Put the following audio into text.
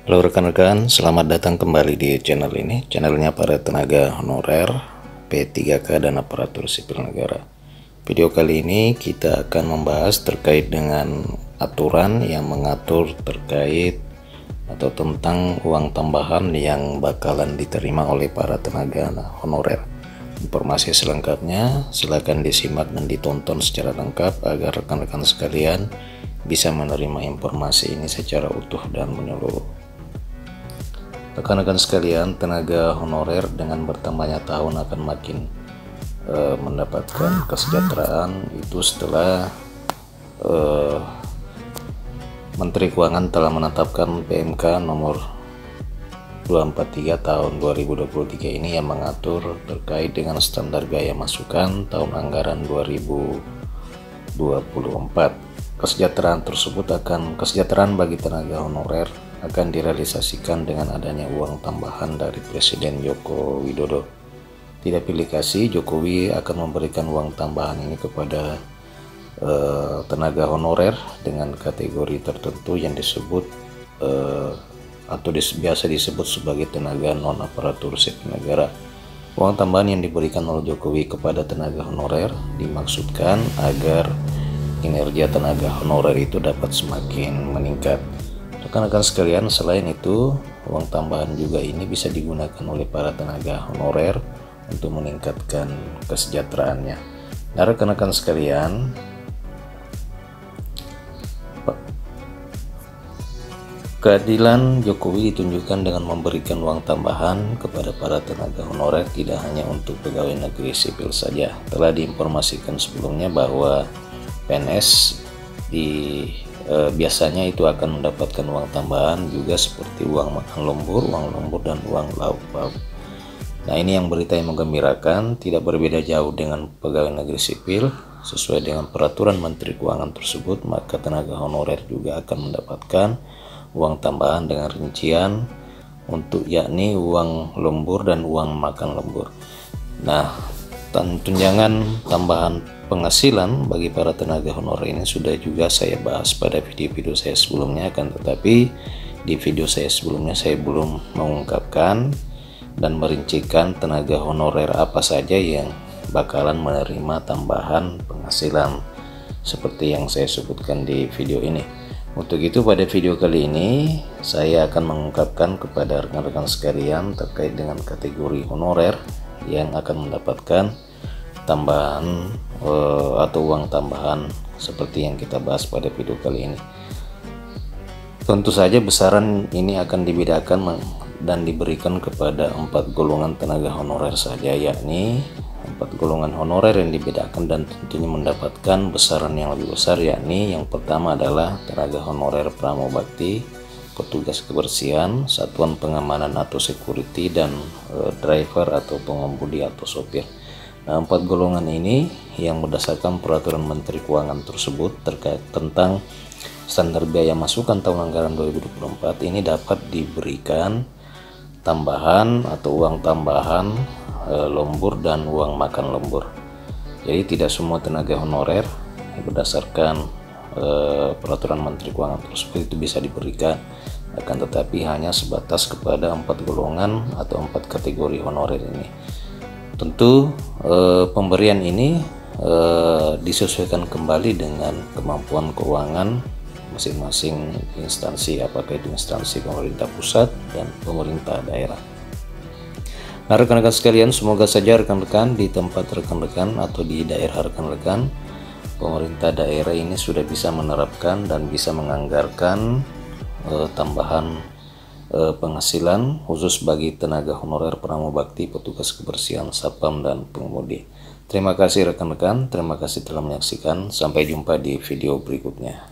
Halo rekan-rekan, selamat datang kembali di channel ini. Channelnya para tenaga honorer, P3K dan aparatur sipil negara. Video kali ini kita akan membahas terkait dengan aturan yang mengatur terkait atau tentang uang tambahan yang bakalan diterima oleh para tenaga honorer. Informasi selengkapnya silakan disimak dan ditonton secara lengkap agar rekan-rekan sekalian bisa menerima informasi ini secara utuh dan menyeluruh. Rekan-rekan sekalian, tenaga honorer dengan bertambahnya tahun akan makin mendapatkan kesejahteraan itu setelah Menteri Keuangan telah menetapkan PMK nomor 243 tahun 2023 ini yang mengatur terkait dengan standar biaya masukan tahun anggaran 2024. Kesejahteraan bagi tenaga honorer akan direalisasikan dengan adanya uang tambahan dari Presiden Joko Widodo. Tidak pilih kasih, Jokowi akan memberikan uang tambahan ini kepada tenaga honorer dengan kategori tertentu yang disebut biasa disebut sebagai tenaga non aparatur sipil negara. Uang tambahan yang diberikan oleh Jokowi kepada tenaga honorer dimaksudkan agar kinerja tenaga honorer itu dapat semakin meningkat. Rekan-rekan sekalian, selain itu, uang tambahan juga ini bisa digunakan oleh para tenaga honorer untuk meningkatkan kesejahteraannya. Nah, rekan-rekan sekalian, keadilan Jokowi ditunjukkan dengan memberikan uang tambahan kepada para tenaga honorer tidak hanya untuk pegawai negeri sipil saja. Telah diinformasikan sebelumnya bahwa PNS biasanya itu akan mendapatkan uang tambahan juga seperti uang makan lembur, dan uang lauk pauk. Nah, ini yang berita yang menggembirakan, tidak berbeda jauh dengan pegawai negeri sipil. Sesuai dengan peraturan Menteri Keuangan tersebut, maka tenaga honorer juga akan mendapatkan uang tambahan dengan rincian untuk yakni uang lembur dan uang makan lembur. Nah, tunjangan tambahan penghasilan bagi para tenaga honorer ini sudah juga saya bahas pada video-video saya sebelumnya, akan tetapi di video saya sebelumnya saya belum mengungkapkan dan merincikan tenaga honorer apa saja yang bakalan menerima tambahan penghasilan seperti yang saya sebutkan di video ini. Untuk itu pada video kali ini saya akan mengungkapkan kepada rekan-rekan sekalian terkait dengan kategori honorer yang akan mendapatkan tambahan atau uang tambahan seperti yang kita bahas pada video kali ini. Tentu saja besaran ini akan dibedakan dan diberikan kepada 4 golongan tenaga honorer saja, yakni 4 golongan honorer yang dibedakan dan tentunya mendapatkan besaran yang lebih besar, yakni yang pertama adalah tenaga honorer pramubakti, petugas kebersihan, satuan pengamanan atau security, dan driver atau pengemudi atau sopir. Nah, 4 golongan ini yang berdasarkan peraturan Menteri Keuangan tersebut terkait tentang standar biaya masukan tahun anggaran 2024 ini dapat diberikan tambahan atau uang tambahan lembur dan uang makan lembur. Jadi tidak semua tenaga honorer berdasarkan peraturan Menteri Keuangan tersebut itu bisa diberikan, akan tetapi hanya sebatas kepada 4 golongan atau 4 kategori honorer ini. Tentu pemberian ini disesuaikan kembali dengan kemampuan keuangan masing-masing instansi, apakah itu instansi pemerintah pusat dan pemerintah daerah. Nah, rekan-rekan sekalian, semoga saja rekan-rekan di tempat rekan-rekan atau di daerah rekan-rekan, pemerintah daerah ini sudah bisa menerapkan dan bisa menganggarkan tambahan penghasilan khusus bagi tenaga honorer pramubakti, petugas kebersihan, satpam, dan pengemudi. Terima kasih rekan-rekan, terima kasih telah menyaksikan. Sampai jumpa di video berikutnya.